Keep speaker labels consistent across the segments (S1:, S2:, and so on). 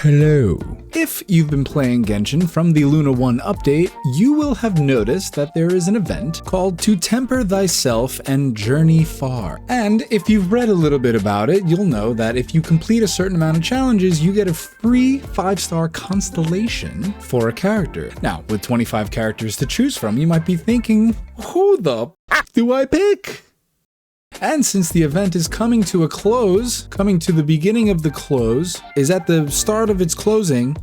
S1: Hello. If you've been playing Genshin from the Luna 1 update, you will have noticed that there is an event called To Temper Thyself and Journey Far. And if you've read a little bit about it, you'll know that if you complete a certain amount of challenges, you get a free 5-star constellation for a character. Now, with 25 characters to choose from, you might be thinking, who the f do I pick? And since the event is coming to a close, coming to the beginning of the close, is at the start of its closing,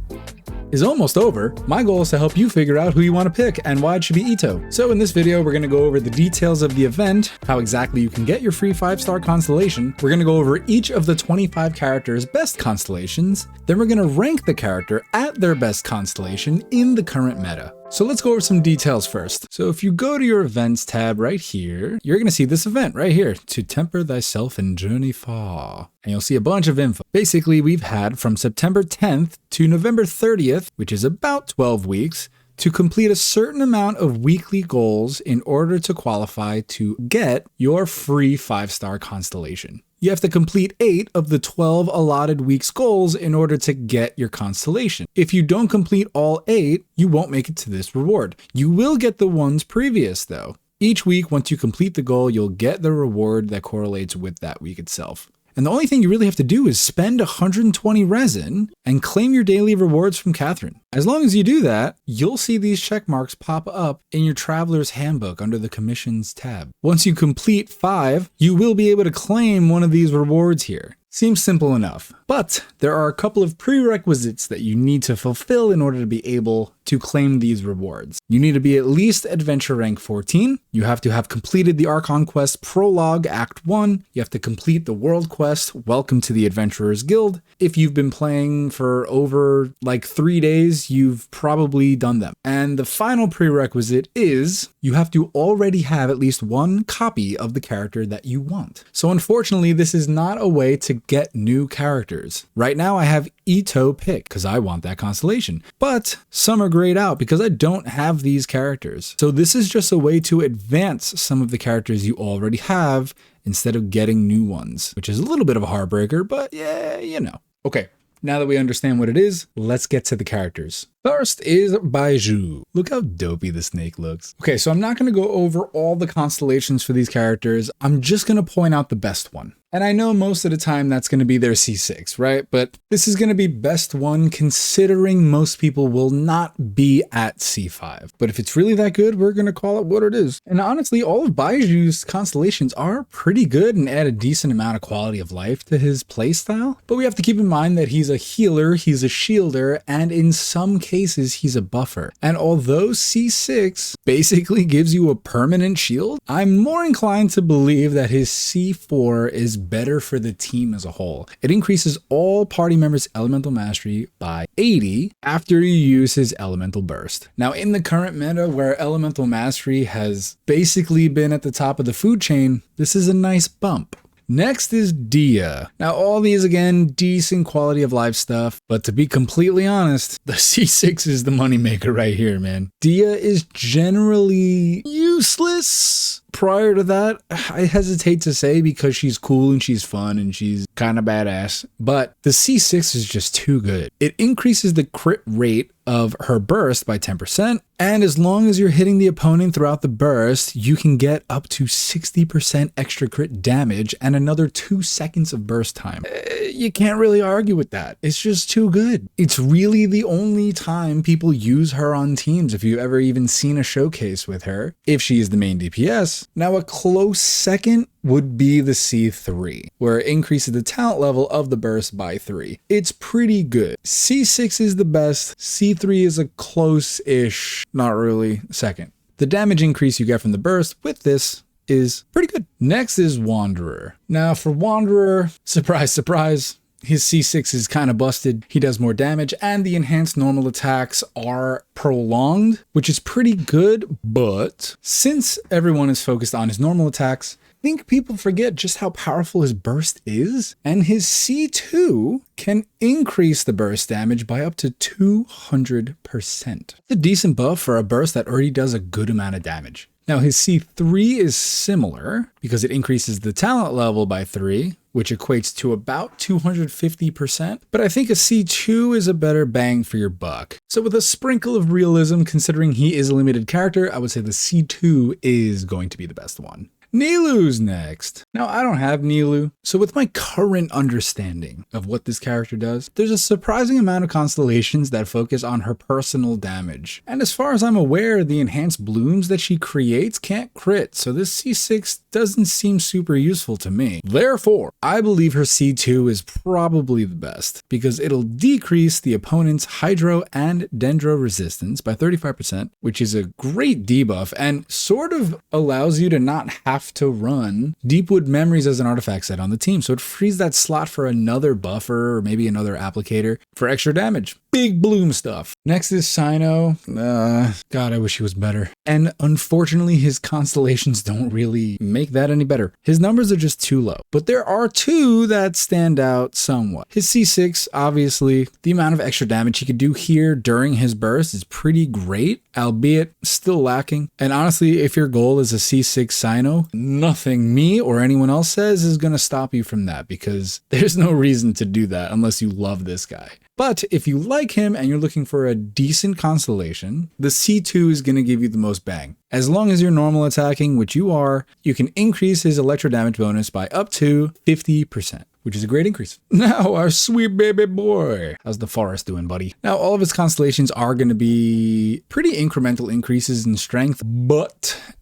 S1: is almost over, my goal is to help you figure out who you want to pick and why it should be Ito. So in this video, we're going to go over the details of the event, how exactly you can get your free 5-star constellation. We're going to go over each of the 25 characters' best constellations. Then we're going to rank the character at their best constellation in the current meta. So let's go over some details first. So if you go to your events tab right here, you're going to see this event right here, To Temper Thyself and Journey Far. And you'll see a bunch of info. Basically, we've had from September 10th to November 30th, which is about 12 weeks, to complete a certain amount of weekly goals in order to qualify to get your free 5-star constellation. You have to complete 8 of the 12 allotted weeks goals in order to get your constellation. If you don't complete all 8, you won't make it to this reward. You will get the ones previous though. Each week, once you complete the goal, you'll get the reward that correlates with that week itself. And the only thing you really have to do is spend 120 resin and claim your daily rewards from Catherine. As long as you do that, you'll see these check marks pop up in your Traveler's Handbook under the Commissions tab. Once you complete 5, you will be able to claim one of these rewards here. Seems simple enough, but there are a couple of prerequisites that you need to fulfill in order to be able to claim these rewards. You need to be at least Adventure Rank 14. You have to have completed the Archon Quest Prologue Act 1. You have to complete the World Quest Welcome to the Adventurers Guild. If you've been playing for over like 3 days, you've probably done them. And the final prerequisite is you have to already have at least one copy of the character that you want. So unfortunately, this is not a way to get new characters. Right now I have Ito picked because I want that constellation, but some are grayed out because I don't have these characters. So this is just a way to advance some of the characters you already have instead of getting new ones, which is a little bit of a heartbreaker, but yeah, you know. Okay, now that we understand what it is, let's get to the characters. First is Baiju. Look how dopey the snake looks. Okay, so I'm not going to go over all the constellations for these characters. I'm just going to point out the best one. And I know most of the time that's going to be their C6, right? But this is going to be best one considering most people will not be at C5. But if it's really that good, we're going to call it what it is. And honestly, all of Baiju's constellations are pretty good and add a decent amount of quality of life to his playstyle. But we have to keep in mind that he's a healer, he's a shielder, and in some cases, he's a buffer. And although C6 basically gives you a permanent shield, I'm more inclined to believe that his C4 is better for the team as a whole. It increases all party members' elemental mastery by 80 after you use his elemental burst. Now in the current meta where elemental mastery has basically been at the top of the food chain, this is a nice bump. Next is Dia. Now all these again, decent quality of life stuff, but to be completely honest, the C6 is the moneymaker right here, man. Dia is generally useless. Prior to that, I hesitate to say because she's cool and she's fun and she's kind of badass, but the C6 is just too good. It increases the crit rate of her burst by 10%, and as long as you're hitting the opponent throughout the burst, you can get up to 60% extra crit damage and another 2 seconds of burst time. You can't really argue with that. It's just too good. It's really the only time people use her on teams if you've ever even seen a showcase with her, if she is the main DPS. Now a close second would be the C3, where it increases the talent level of the burst by 3. It's pretty good. C6 is the best. C3 is a close-ish, not really, second. The damage increase you get from the burst with this is pretty good. Next is Wanderer. Now for Wanderer, surprise, surprise, his C6 is kind of busted. He does more damage and the enhanced normal attacks are prolonged, which is pretty good. But since everyone is focused on his normal attacks, I think people forget just how powerful his burst is. And his C2 can increase the burst damage by up to 200%. It's a decent buff for a burst that already does a good amount of damage. Now his C3 is similar because it increases the talent level by 3, which equates to about 250%, but I think a C2 is a better bang for your buck. So with a sprinkle of realism, considering he is a limited character, I would say the C2 is going to be the best one. Nilou's next. Now, I don't have Nilou, so with my current understanding of what this character does, there's a surprising amount of constellations that focus on her personal damage. And as far as I'm aware, the enhanced blooms that she creates can't crit, so this C6 doesn't seem super useful to me. Therefore, I believe her C2 is probably the best, because it'll decrease the opponent's Hydro and Dendro resistance by 35%, which is a great debuff, and sort of allows you to not have to run Deepwood Memories as an artifact set on the team, so it frees that slot for another buffer or maybe another applicator for extra damage. Big bloom stuff. Next is Sino. God, I wish he was better. And unfortunately, his constellations don't really make that any better. His numbers are just too low. But there are two that stand out somewhat. His C6, obviously, the amount of extra damage he could do here during his burst is pretty great, albeit still lacking. And honestly, if your goal is a C6 Sino, nothing me or anyone else says is going to stop you from that, because there's no reason to do that unless you love this guy. But if you like him and you're looking for a decent constellation, the C2 is going to give you the most bang. As long as you're normal attacking, which you are, you can increase his electro damage bonus by up to 50%. Which is a great increase. Now, our sweet baby boy. How's the forest doing, buddy? Now, all of his constellations are going to be pretty incremental increases in strength,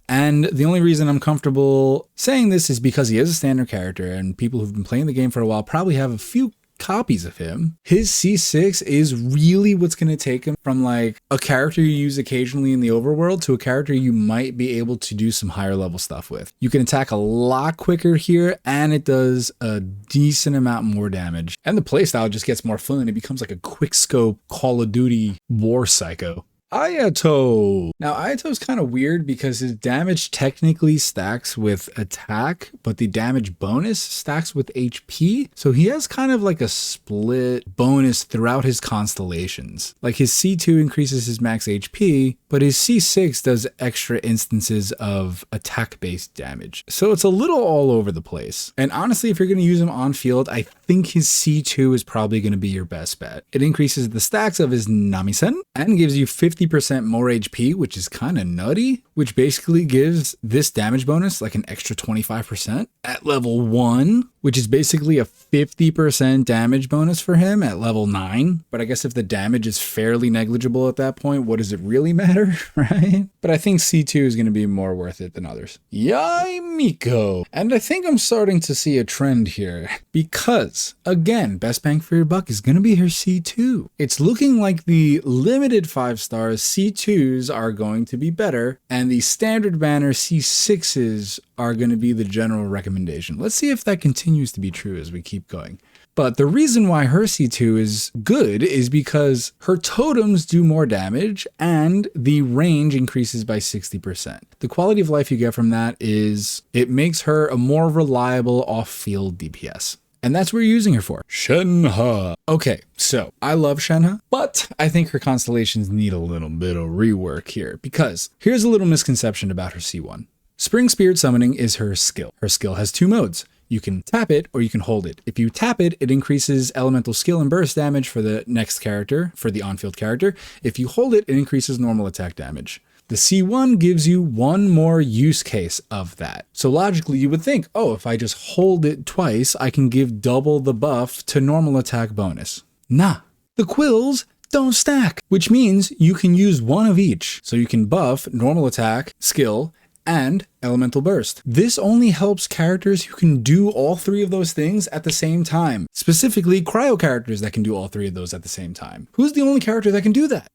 S1: and the only reason I'm comfortable saying this is because he is a standard character, and people who've been playing the game for a while probably have a few copies of him. His C6 is really what's going to take him from like a character you use occasionally in the overworld to a character you might be able to do some higher level stuff with. You can attack a lot quicker here, and it does a decent amount more damage. And the playstyle just gets more fun. It becomes like a quick scope Call of Duty war psycho. Ayato. Now, Ayato's kind of weird because his damage technically stacks with attack, but the damage bonus stacks with HP. So he has kind of like a split bonus throughout his constellations. Like his C2 increases his max HP, but his C6 does extra instances of attack-based damage. So it's a little all over the place. And honestly, if you're going to use him on field, I think his C2 is probably going to be your best bet. It increases the stacks of his Namisen and gives you 50% more HP, which is kind of nutty, which basically gives this damage bonus like an extra 25% at level 1, which is basically a 50% damage bonus for him at level 9. But I guess if the damage is fairly negligible at that point, what does it really matter, right? But I think C2 is going to be more worth it than others. Yai Miko. And I think I'm starting to see a trend here because, again, best bang for your buck is going to be her C2. It's looking like the limited 5-star C2s are going to be better, and the standard banner C6s are going to be the general recommendation. Let's see if that continues to be true as we keep going. But the reason why her C2 is good is because her totems do more damage and the range increases by 60%. The quality of life you get from that is it makes her a more reliable off-field DPS. And that's what you're using her for. Shenhe. Okay, so I love Shenhe, but I think her constellations need a little bit of rework here, because here's a little misconception about her C1. Spring Spirit Summoning is her skill. Her skill has 2 modes. You can tap it or you can hold it. If you tap it, it increases elemental skill and burst damage for the next character, for the on-field character. If you hold it, it increases normal attack damage. The C1 gives you one more use case of that. So logically, you would think, oh, if I just hold it twice, I can give double the buff to normal attack bonus. Nah, the quills don't stack, which means you can use one of each. So you can buff normal attack, skill, and elemental burst. This only helps characters who can do all 3 of those things at the same time. Specifically, cryo characters that can do all 3 of those at the same time. Who's the only character that can do that?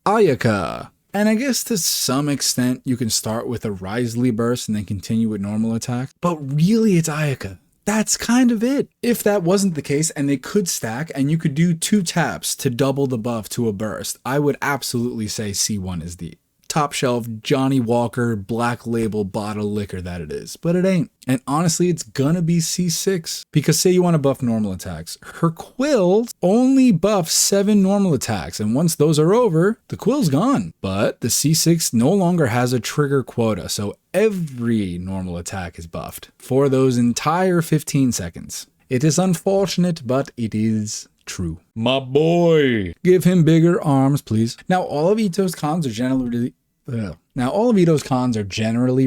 S1: Ayaka. And I guess to some extent, you can start with a Risley burst and then continue with normal attack. But really, it's Ayaka. That's kind of it. If that wasn't the case and they could stack and you could do 2 taps to double the buff to a burst, I would absolutely say C1 is the top shelf Johnny Walker black label bottle liquor that it is, but it ain't. And honestly, it's gonna be C6 because say you want to buff normal attacks. Her quill only buffs 7 normal attacks, and once those are over, the quill's gone. But the C6 no longer has a trigger quota, so every normal attack is buffed for those entire 15 seconds. It is unfortunate, but it is true. My boy! Give him bigger arms, please. Now, all of Ito's cons are generally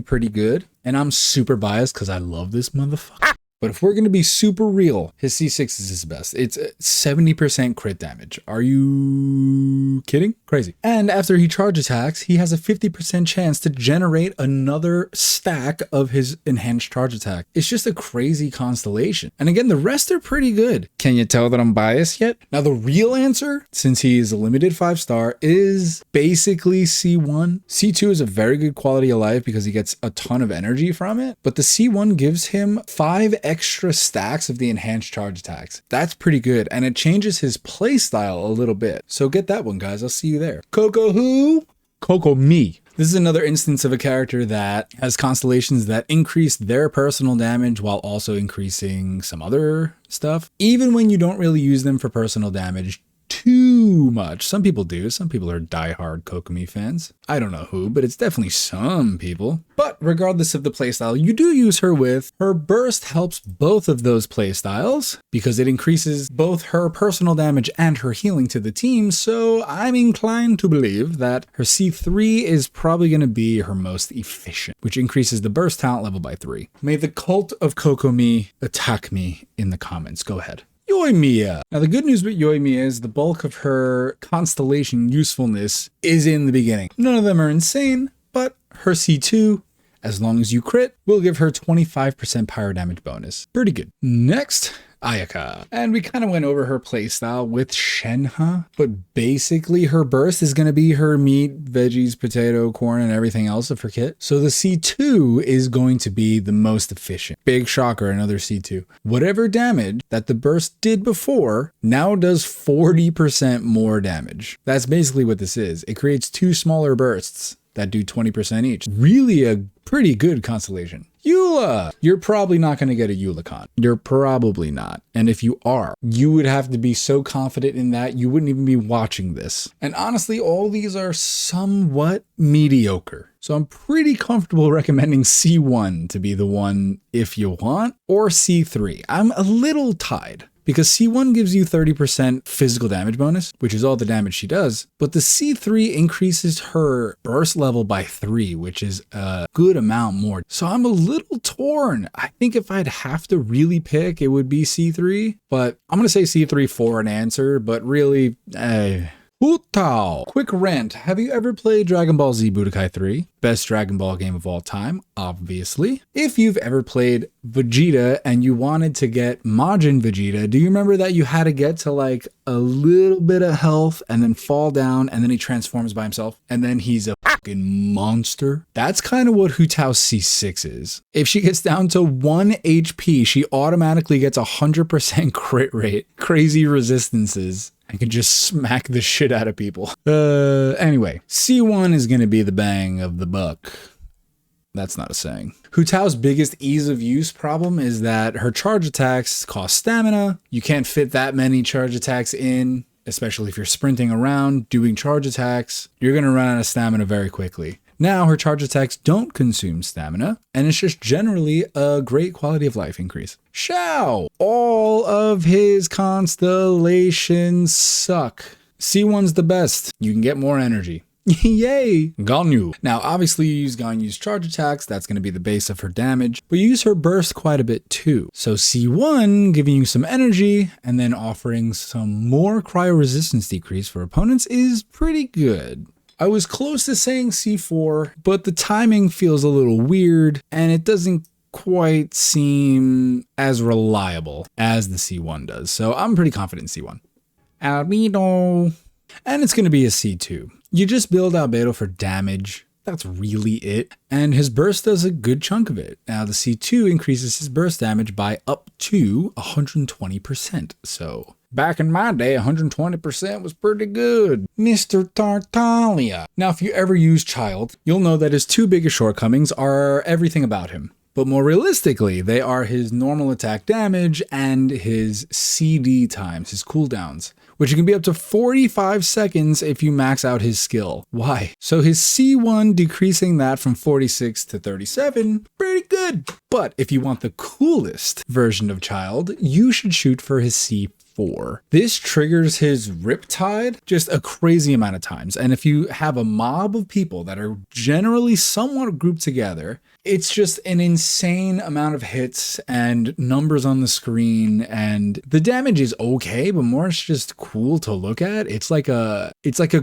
S1: pretty good, and I'm super biased because I love this motherfucker. But if we're going to be super real, his C6 is his best. It's 70% crit damage. Are you kidding? Crazy. And after he charge attacks, he has a 50% chance to generate another stack of his enhanced charge attack. It's just a crazy constellation. And again, the rest are pretty good. Can you tell that I'm biased yet? Now, the real answer, since he is a limited 5-star, is basically C1. C2 is a very good quality of life because he gets a ton of energy from it. But the C1 gives him 5 extra stacks of the enhanced charge attacks. That's pretty good, and it changes his playstyle a little bit. So get that one, guys. I'll see you there. Coco who? Coco me. This is another instance of a character that has constellations that increase their personal damage while also increasing some other stuff. Even when you don't really use them for personal damage too much. Some people do. Some people are diehard Kokomi fans. I don't know who, but it's definitely some people. But regardless of the playstyle you do use her with, her burst helps both of those playstyles because it increases both her personal damage and her healing to the team. So I'm inclined to believe that her C3 is probably going to be her most efficient, which increases the burst talent level by 3. May the cult of Kokomi attack me in the comments. Go ahead. Yoimiya. Now the good news with Yoimiya is the bulk of her constellation usefulness is in the beginning. None of them are insane, but her C2, as long as you crit, will give her 25% pyro damage bonus. Pretty good. Next, Ayaka. And we kind of went over her playstyle with Shenhe, but basically her burst is going to be her meat, veggies, potato, corn, and everything else of her kit. So the C2 is going to be the most efficient. Big shocker, another C2. Whatever damage that the burst did before now does 40% more damage. That's basically what this is. It creates 2 smaller bursts that do 20% each. Really a pretty good constellation. Eula! You're probably not going to get a Eulacon. You're probably not. And if you are, you would have to be so confident in that you wouldn't even be watching this. And honestly, all these are somewhat mediocre. So I'm pretty comfortable recommending C1 to be the one if you want, or C3. I'm a little tied, because C1 gives you 30% physical damage bonus, which is all the damage she does, but the C3 increases her burst level by 3, which is a good amount more. So I'm a little torn. I think if I'd have to really pick, it would be C3, but I'm gonna say C3 for an answer, but really, Hutao. Quick rant. Have you ever played Dragon Ball Z Budokai 3? Best Dragon Ball game of all time, obviously. If you've ever played Vegeta and you wanted to get Majin Vegeta, do you remember that you had to get to like a little bit of health and then fall down and then he transforms by himself and then he's a fucking monster? That's kind of what Hutao's C6 is. If she gets down to 1 HP, she automatically gets 100% crit rate, crazy resistances. I can just smack the shit out of people. Anyway, C1 is going to be the bang of the buck. That's not a saying. Hutao's biggest ease of use problem is that her charge attacks cost stamina. You can't fit that many charge attacks in, especially if you're sprinting around doing charge attacks. You're going to run out of stamina very quickly. Now her charge attacks don't consume stamina, and it's just generally a great quality of life increase. Xiao! All of his constellations suck. C1's the best. You can get more energy. Yay! Ganyu. Now, obviously you use Ganyu's charge attacks, that's going to be the base of her damage, but you use her burst quite a bit too. So C1 giving you some energy and then offering some more cryo resistance decrease for opponents is pretty good. I was close to saying C4, but the timing feels a little weird and it doesn't quite seem as reliable as the C1 does. So I'm pretty confident in C1. Albedo. And it's going to be a C2. You just build Albedo for damage. That's really it. And his burst does a good chunk of it. Now the C2 increases his burst damage by up to 120%. So Back in my day, 120% was pretty good. Mr. Tartaglia. Now, if you ever use Child, you'll know that his two biggest shortcomings are everything about him. But more realistically, they are his normal attack damage and his CD times, his cooldowns, which can be up to 45 seconds if you max out his skill. Why? So his C1 decreasing that from 46 to 37, pretty good. But if you want the coolest version of Child, you should shoot for his C4. This triggers his Riptide just a crazy amount of times. And if you have a mob of people that are generally somewhat grouped together, it's just an insane amount of hits and numbers on the screen, and the damage is okay, but more it's just cool to look at. It's like a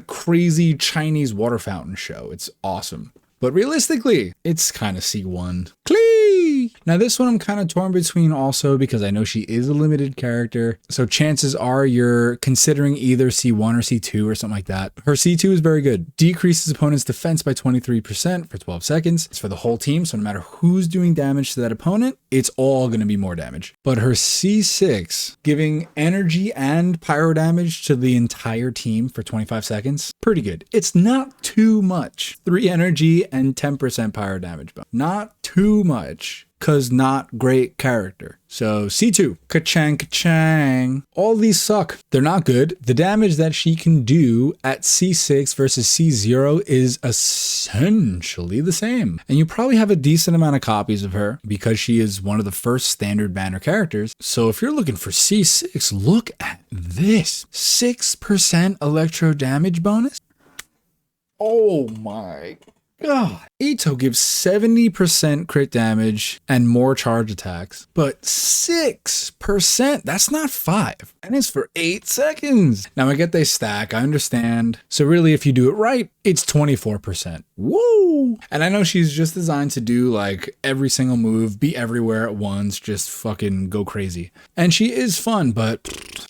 S1: crazy Chinese water fountain show. It's awesome. But realistically, it's kind of C1. Clee! Now this one I'm kind of torn between also because I know she is a limited character. So chances are you're considering either C1 or C2 or something like that. Her C2 is very good. Decreases opponent's defense by 23% for 12 seconds. It's for the whole team, so no matter who's doing damage to that opponent, it's all going to be more damage. But her C6, giving energy and pyro damage to the entire team for 25 seconds, pretty good. It's not too much. 3 energy and 10% pyro damage. Not too much, cause not great character. So C2, ka-chang, ka-chang. All these suck. They're not good. The damage that she can do at C6 versus C0 is essentially the same. And you probably have a decent amount of copies of her because she is one of the first standard banner characters. So if you're looking for C6, look at this. 6% electro damage bonus. Oh my God. Ito gives 70% crit damage and more charge attacks, but 6%, that's not 5. And it's for 8 seconds. Now I get they stack, I understand. So really if you do it right, it's 24%. Woo! And I know she's just designed to do like every single move, be everywhere at once, just fucking go crazy. And she is fun, but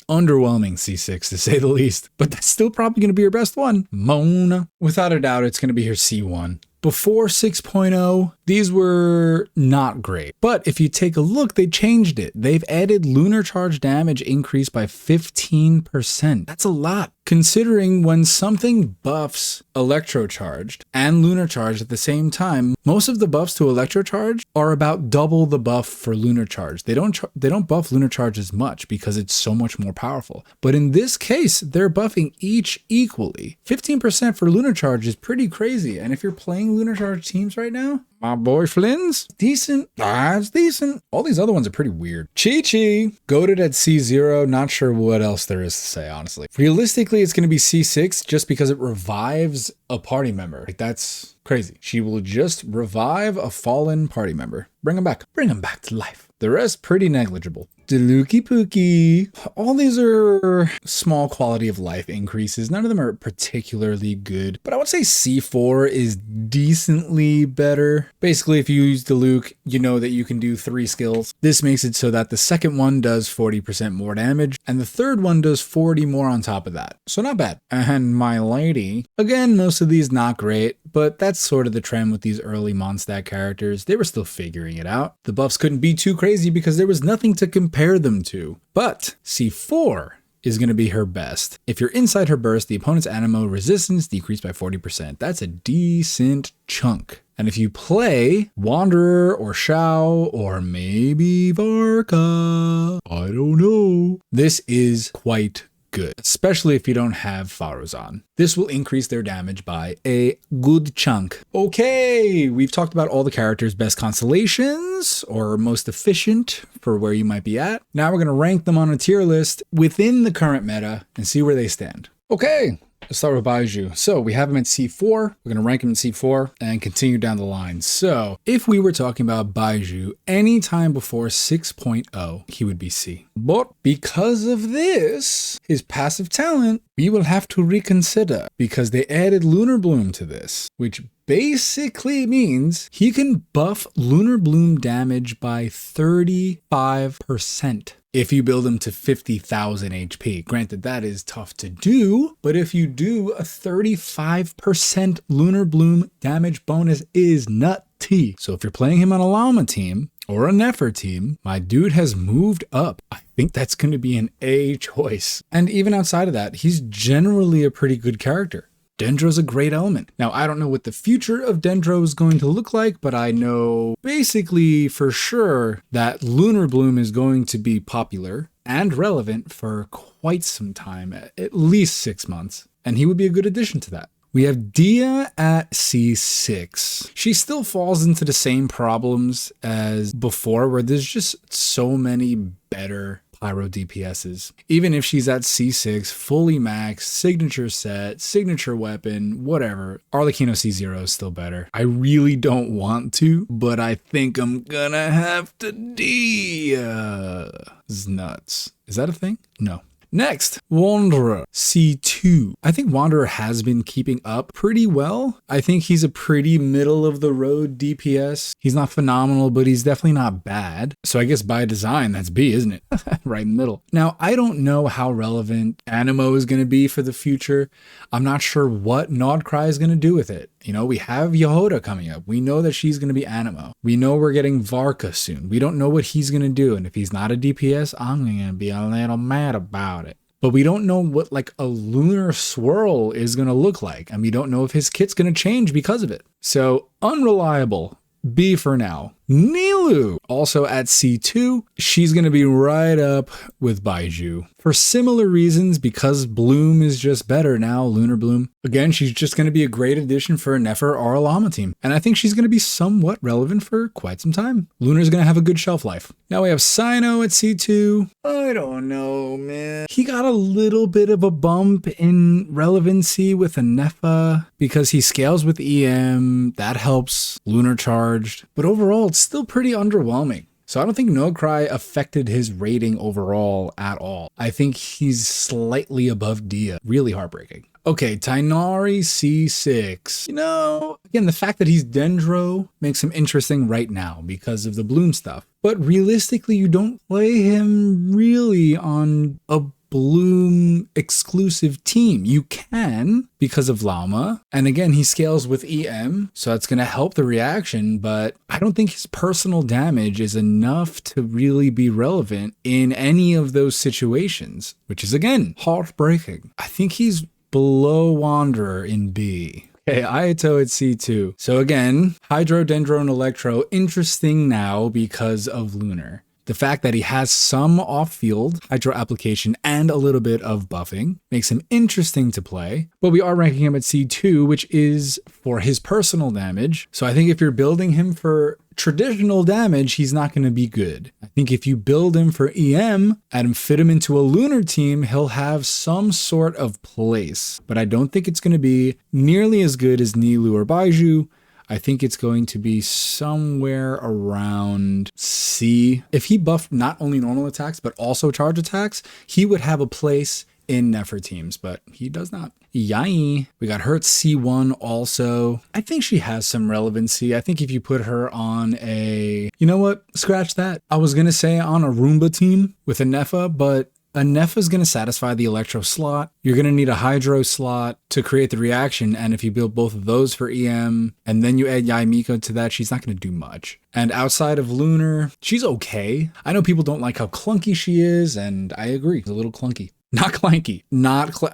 S1: underwhelming C6 to say the least. But that's still probably going to be her best one. Mona. Without a doubt, it's going to be her C1. Before 6.0, these were not great. But if you take a look, they changed it. They've added lunar charge damage increase by 15%. That's a lot. Considering when something buffs electrocharged and lunar charged at the same time, most of the buffs to electrocharge are about double the buff for lunar charge. They don't buff lunar charge as much because it's so much more powerful. But in this case, they're buffing each equally. 15% for lunar charge is pretty crazy. And if you're playing lunar charge teams right now, my boy Flynn's decent. It's decent. All these other ones are pretty weird. Chi-Chi, goated at C0. Not sure what else there is to say, honestly. Realistically, it's going to be C6 just because it revives a party member. Like, that's crazy. She will just revive a fallen party member. Bring him back. Bring him back to life. The rest, pretty negligible. Deluki Pookie. All these are small quality of life increases. None of them are particularly good, but I would say C4 is decently better. Basically, if you use Diluc, you know that you can do 3 skills. This makes it so that the second one does 40% more damage, and the third one does 40 more on top of that. So not bad. And my lady, again, most of these not great, but that's sort of the trend with these early Mondstadt characters. They were still figuring it out. The buffs couldn't be too crazy because there was nothing to compare them to. But C4 is going to be her best. If you're inside her burst, the opponent's animo resistance decreased by 40%. That's a decent chunk. And if you play Wanderer or Shao or maybe Varka, I don't know, this is quite good, especially if you don't have Faruzan. This will increase their damage by a good chunk. Okay, we've talked about all the characters' best constellations or most efficient for where you might be at. Now we're going to rank them on a tier list within the current meta and see where they stand. Okay, let's start with Baiju. So we have him at C4. We're going to rank him in C4 and continue down the line. So if we were talking about Baiju anytime before 6.0, he would be C. But because of this, his passive talent, we will have to reconsider because they added Lunar Bloom to this, which basically means he can buff Lunar Bloom damage by 35%. If you build him to 50,000 HP. Granted, that is tough to do, but if you do, a 35% Lunar Bloom damage bonus is nutty. So if you're playing him on a Llama team, or a Nefer team, my dude has moved up. I think that's going to be an A choice. And even outside of that, he's generally a pretty good character. Dendro's a great element. Now, I don't know what the future of Dendro is going to look like, but I know basically for sure that Lunar Bloom is going to be popular and relevant for quite some time, at least 6 months. And he would be a good addition to that. We have Dia at C6. She still falls into the same problems as before, where there's just so many better pyro DPSs. Even if she's at C6, fully maxed, signature set, signature weapon, whatever, Arlecchino C0 is still better. I really don't want to, but I think I'm gonna have to Dia. This is nuts. Is that a thing? No. Next, Wanderer, C2. I think Wanderer has been keeping up pretty well. I think he's a pretty middle of the road DPS. He's not phenomenal, but he's definitely not bad. So I guess by design, that's B, isn't it? Right in the middle. Now, I don't know how relevant Animo is going to be for the future. I'm not sure what Nodcry is going to do with it. You know, we have Yehoda coming up. We know that she's going to be Animo. We know we're getting Varka soon. We don't know what he's going to do. And if he's not a DPS, I'm going to be a little mad about it. But we don't know what like a Lunar Swirl is going to look like. And we don't know if his kit's going to change because of it. So unreliable. B for now. Nilou, also at C2. She's going to be right up with Baiju. For similar reasons, because Bloom is just better now, Lunar Bloom. Again, she's just going to be a great addition for a Nefer or a Llama team. And I think she's going to be somewhat relevant for quite some time. Lunar's going to have a good shelf life. Now we have Cyno at C2. I don't know, man. He got a little bit of a bump in relevancy with a Nefa because he scales with EM. That helps Lunar Charged. But overall, it's still pretty underwhelming. So I don't think Nodcry affected his rating overall at all. I think he's slightly above Dia. Really heartbreaking. Okay, Tighnari C6. You know, again, the fact that he's Dendro makes him interesting right now because of the Bloom stuff. But realistically, you don't play him really on a Bloom exclusive team. You can because of Llama. And again, he scales with EM, so that's going to help the reaction, but I don't think his personal damage is enough to really be relevant in any of those situations, which is again, heartbreaking. I think he's below Wanderer in B. Okay, Ayato at C2. So again, Hydro, Dendro, and Electro, interesting now because of Lunar. The fact that he has some off-field hydro application and a little bit of buffing makes him interesting to play, but we are ranking him at C2, which is for his personal damage. So I think if you're building him for traditional damage, he's not going to be good. I think if you build him for EM and fit him into a Lunar team, he'll have some sort of place, but I don't think it's going to be nearly as good as Nilou or Baiju. I think it's going to be somewhere around C. If he buffed not only normal attacks, but also charge attacks, he would have a place in Nefer teams, but he does not. Yai. We got her at C1 also. I think she has some relevancy. I think if you put her on a, you know what? Scratch that. I was going to say on a Roomba team with a Nefa, but a Nefa is going to satisfy the Electro slot. You're going to need a Hydro slot to create the reaction. And if you build both of those for EM and then you add Yai Miko to that, she's not going to do much. And outside of Lunar, she's okay. I know people don't like how clunky she is, and I agree. It's a little clunky. Not clanky.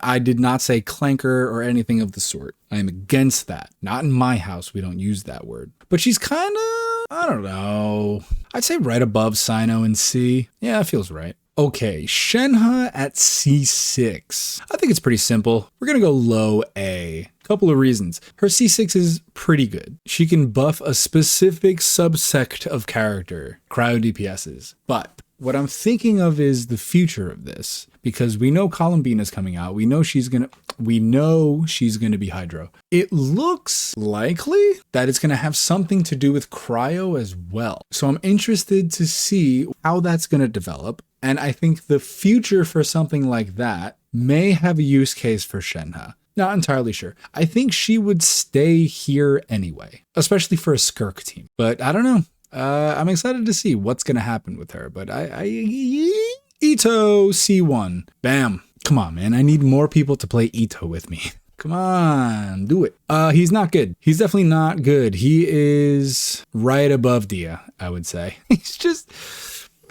S1: I did not say clanker or anything of the sort. I am against that. Not in my house. We don't use that word. But she's kind of, I don't know. I'd say right above Cyno and C. Yeah, that feels right. Okay, Shenhe at C6. I think it's pretty simple. We're going to go low A. Couple of reasons. Her C6 is pretty good. She can buff a specific subsect of character, cryo DPSs. But what I'm thinking of is the future of this, because we know Columbina's coming out. We know she's going to be Hydro. It looks likely that it's going to have something to do with cryo as well. So I'm interested to see how that's going to develop. And I think the future for something like that may have a use case for Shenhe. Not entirely sure. I think she would stay here anyway, especially for a Skirk team. But I don't know. I'm excited to see what's going to happen with her. But Ito C1. Bam. Come on, man. I need more people to play Ito with me. Come on, do it. He's not good. He's definitely not good. He is right above Dia, I would say. He's just,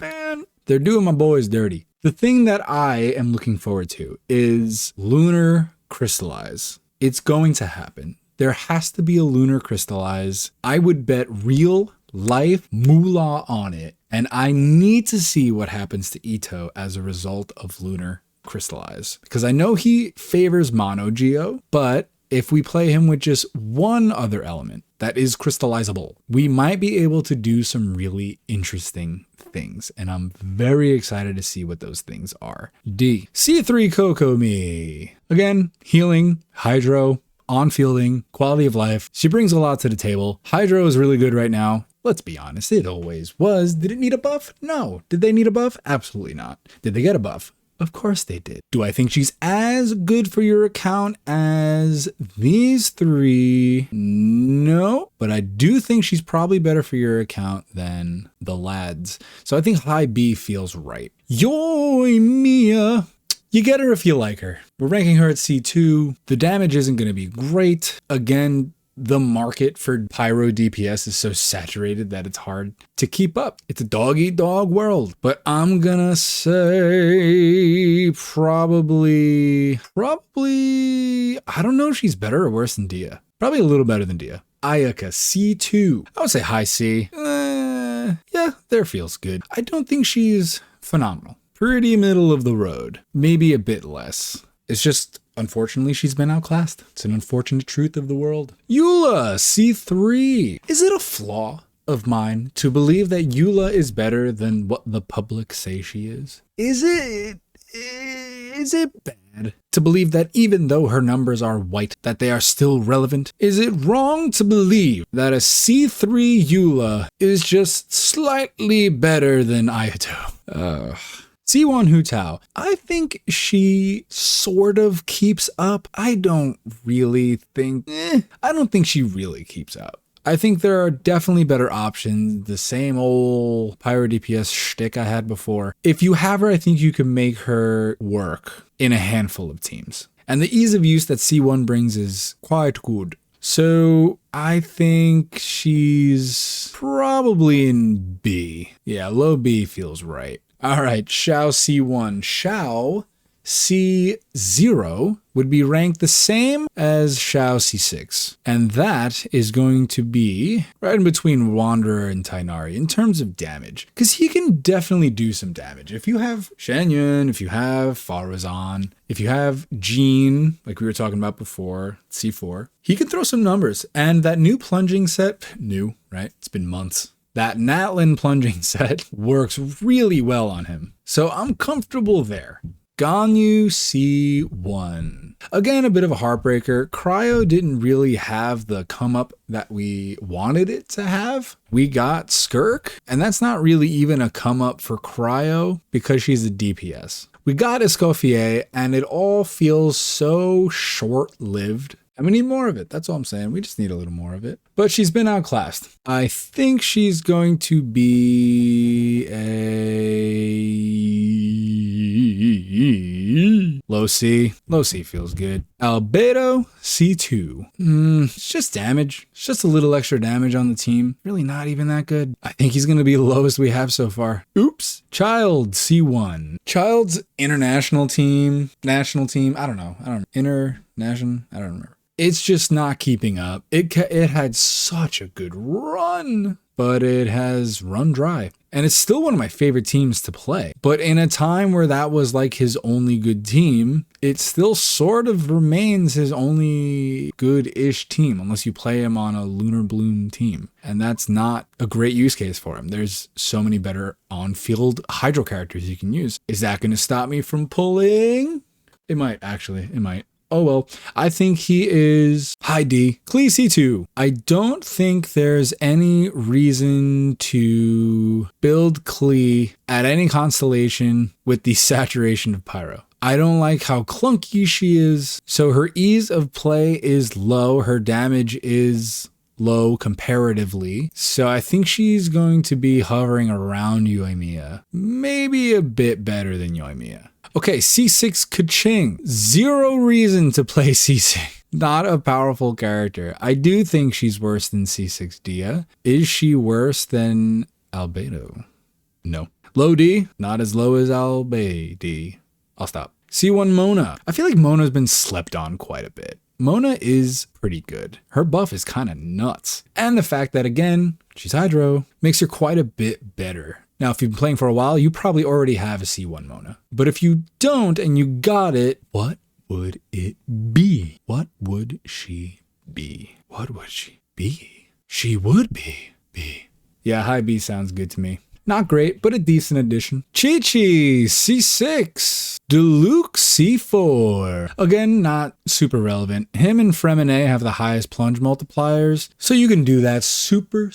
S1: man, they're doing my boys dirty. The thing that I am looking forward to is Lunar Crystallize. It's going to happen. There has to be a Lunar Crystallize. I would bet real life moolah on it. And I need to see what happens to Ito as a result of Lunar Crystallize. Because I know he favors Mono Geo, but if we play him with just one other element that is crystallizable, we might be able to do some really interesting things. And I'm very excited to see what those things are. D. C3 Kokomi. Again, healing, hydro, on-fielding, quality of life. She brings a lot to the table. Hydro is really good right now. Let's be honest, it always was. Did it need a buff? No. Did they need a buff? Absolutely not. Did they get a buff? Of course they did. Do I think she's as good for your account as these three? No, but I do think she's probably better for your account than the lads. So I think high B feels right. Yoimiya. You get her if you like her. We're ranking her at C2. The damage isn't going to be great. Again, the market for pyro DPS is so saturated that it's hard to keep up. It's a dog-eat-dog world. But I'm gonna say probably, I don't know if she's better or worse than Dia. Probably a little better than Dia. Ayaka, C2. I would say high C. Yeah, there feels good. I don't think she's phenomenal. Pretty middle of the road. Maybe a bit less. It's just, unfortunately, she's been outclassed. It's an unfortunate truth of the world. Eula, C3. Is it a flaw of mine to believe that Eula is better than what the public say she is? Is it bad to believe that even though her numbers are white, that they are still relevant? Is it wrong to believe that a C3 Eula is just slightly better than Ayato? C1 Hu Tao. I think she sort of keeps up. I don't think she really keeps up. I think there are definitely better options. The same old pyro DPS shtick I had before. If you have her, I think you can make her work in a handful of teams. And the ease of use that C1 brings is quite good. So I think she's probably in B. Yeah, low B feels right. All right, Xiao C1. Xiao C0 would be ranked the same as Xiao C6. And that is going to be right in between Wanderer and Tainari in terms of damage. Because he can definitely do some damage. If you have Shengyun, if you have Farazan, if you have Jean, like we were talking about before, C4, he can throw some numbers. And that new plunging set, new, right? It's been months. That Natlin plunging set works really well on him. So I'm comfortable there. Ganyu C1. Again, a bit of a heartbreaker. Cryo didn't really have the come up that we wanted it to have. We got Skirk, and that's not really even a come up for Cryo because she's a DPS. We got Escoffier, and it all feels so short-lived. And we need more of it. That's all I'm saying. We just need a little more of it. But she's been outclassed. I think she's going to be a low C. Low C feels good. Albedo C2. It's just damage. It's just a little extra damage on the team. Really not even that good. I think he's going to be the lowest we have so far. Oops. Child C1. Child's international team, national team. I don't know. International. I don't remember. It's just not keeping up. It had such a good run, but it has run dry. And it's still one of my favorite teams to play. But in a time where that was like his only good team, it still sort of remains his only good-ish team, unless you play him on a Lunar Bloom team. And that's not a great use case for him. There's so many better on-field Hydro characters you can use. Is that going to stop me from pulling? It might, actually. It might. Oh well, I think he is high D. Klee C2. I don't think there's any reason to build Klee at any constellation with the saturation of Pyro. I don't like how clunky she is. So her ease of play is low. Her damage is low comparatively. So I think she's going to be hovering around Yoimiya. Maybe a bit better than Yoimiya. Okay, C6 Kaching. Zero reason to play C6. Not a powerful character. I do think she's worse than C6 Dia. Is she worse than Albedo? No. Low D, not as low as Albedo. I'll stop. C1 Mona. I feel like Mona's been slept on quite a bit. Mona is pretty good. Her buff is kind of nuts. And the fact that, again, she's Hydro, makes her quite a bit better. Now, if you've been playing for a while, you probably already have a C1 Mona. But if you don't and you got it, what would it be? What would she be? What would she be? She would be. Yeah, high B sounds good to me. Not great, but a decent addition. Chi-Chi, C6. Diluc, C4. Again, not super relevant. Him and Fremine have the highest plunge multipliers, so you can do that super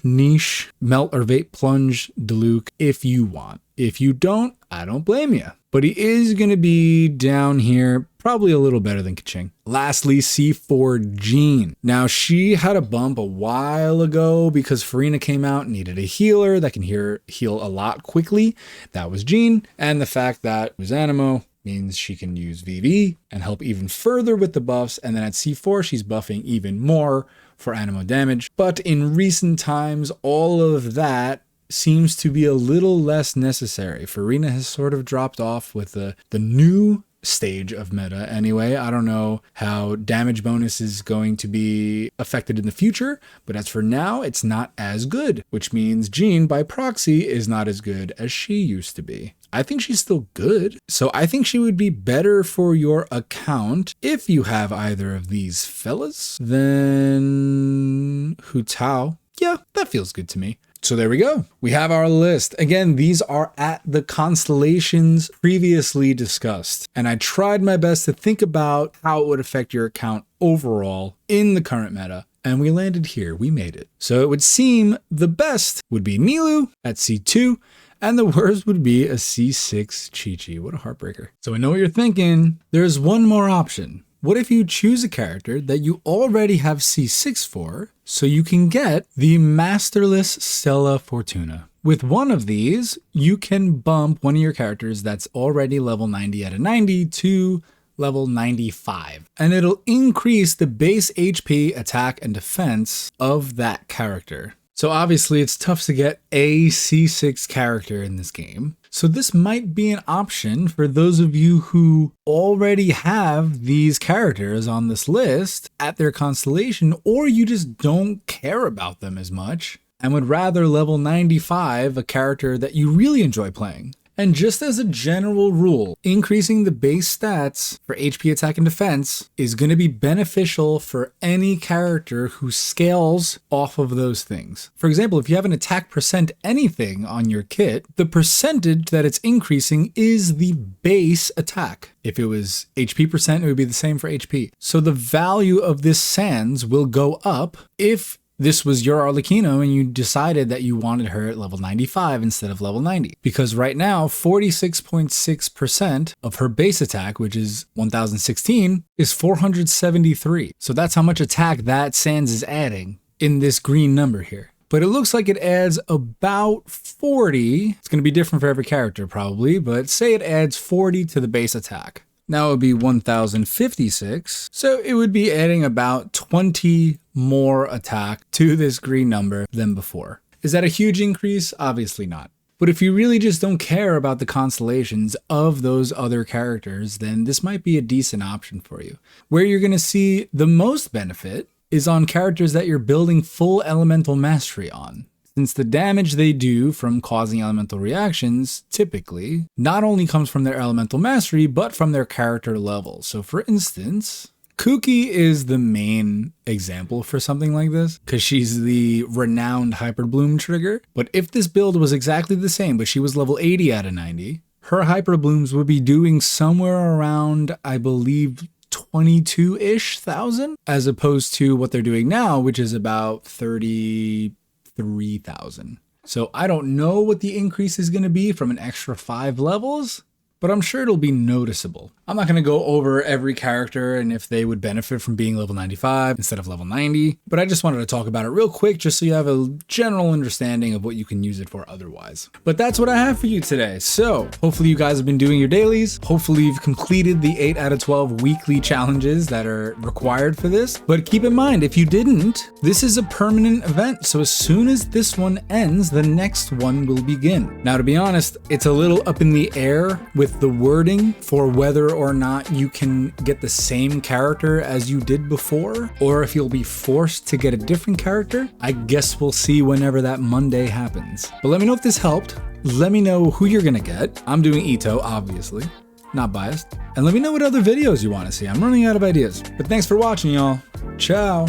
S1: niche melt or vape plunge Diluc if you want. If you don't, I don't blame you. But he is going to be down here, probably a little better than Kaching. Lastly, C4 Jean. Now, she had a bump a while ago because Farina came out and needed a healer that can heal a lot quickly. That was Jean. And the fact that it was Animo means she can use VV and help even further with the buffs. And then at C4, she's buffing even more for Animo damage. But in recent times, all of that seems to be a little less necessary. Farina has sort of dropped off with the new stage of meta anyway. I don't know how damage bonus is going to be affected in the future, but as for now, it's not as good, which means Jean by proxy is not as good as she used to be. I think she's still good, so I think she would be better for your account if you have either of these fellas than Hu Tao. Yeah, that feels good to me. So there we go. We have our list. Again, these are at the constellations previously discussed. And I tried my best to think about how it would affect your account overall in the current meta. And we landed here. We made it. So it would seem the best would be Nilou at C2. And the worst would be a C6 Chi-Chi. What a heartbreaker. So I know what you're thinking. There's one more option. What if you choose a character that you already have C6 for, so you can get the Masterless Stella Fortuna? With one of these, you can bump one of your characters that's already level 90 out of 90 to level 95. And it'll increase the base HP, attack, and defense of that character. So obviously it's tough to get a C6 character in this game. So this might be an option for those of you who already have these characters on this list at their constellation, or you just don't care about them as much and would rather level 95 a character that you really enjoy playing. And just as a general rule, increasing the base stats for HP, attack, and defense is going to be beneficial for any character who scales off of those things. For example, if you have an attack percent anything on your kit, the percentage that it's increasing is the base attack. If it was HP percent, it would be the same for HP. So the value of this Sans will go up if this was your Arlecchino and you decided that you wanted her at level 95 instead of level 90. Because right now, 46.6% of her base attack, which is 1016, is 473. So that's how much attack that Sans is adding in this green number here. But it looks like it adds about 40. It's going to be different for every character probably, but say it adds 40 to the base attack. Now it would be 1056, so it would be adding about 20 more attack to this green number than before. Is that a huge increase? Obviously not. But if you really just don't care about the constellations of those other characters, then this might be a decent option for you. Where you're going to see the most benefit is on characters that you're building full elemental mastery on. Since the damage they do from causing elemental reactions typically not only comes from their elemental mastery, but from their character level. So for instance, Kuki is the main example for something like this because she's the renowned Hyperbloom trigger. But if this build was exactly the same, but she was level 80 out of 90, her Hyperblooms would be doing somewhere around, I believe, 22-ish thousand, as opposed to what they're doing now, which is about 33,000. So I don't know what the increase is going to be from an extra 5 levels, but I'm sure it'll be noticeable. I'm not going to go over every character and if they would benefit from being level 95 instead of level 90, but I just wanted to talk about it real quick just so you have a general understanding of what you can use it for otherwise. But that's what I have for you today. So hopefully you guys have been doing your dailies. Hopefully you've completed the 8 out of 12 weekly challenges that are required for this. But keep in mind, if you didn't, this is a permanent event. So as soon as this one ends, the next one will begin. Now, to be honest, it's a little up in the air with the wording for whether or not you can get the same character as you did before, or if you'll be forced to get a different character. I guess we'll see whenever that Monday happens. But let me know if this helped. Let me know who you're gonna get. I'm doing Ito, obviously. Not biased. And let me know what other videos you want to see. I'm running out of ideas. But thanks for watching, y'all. Ciao.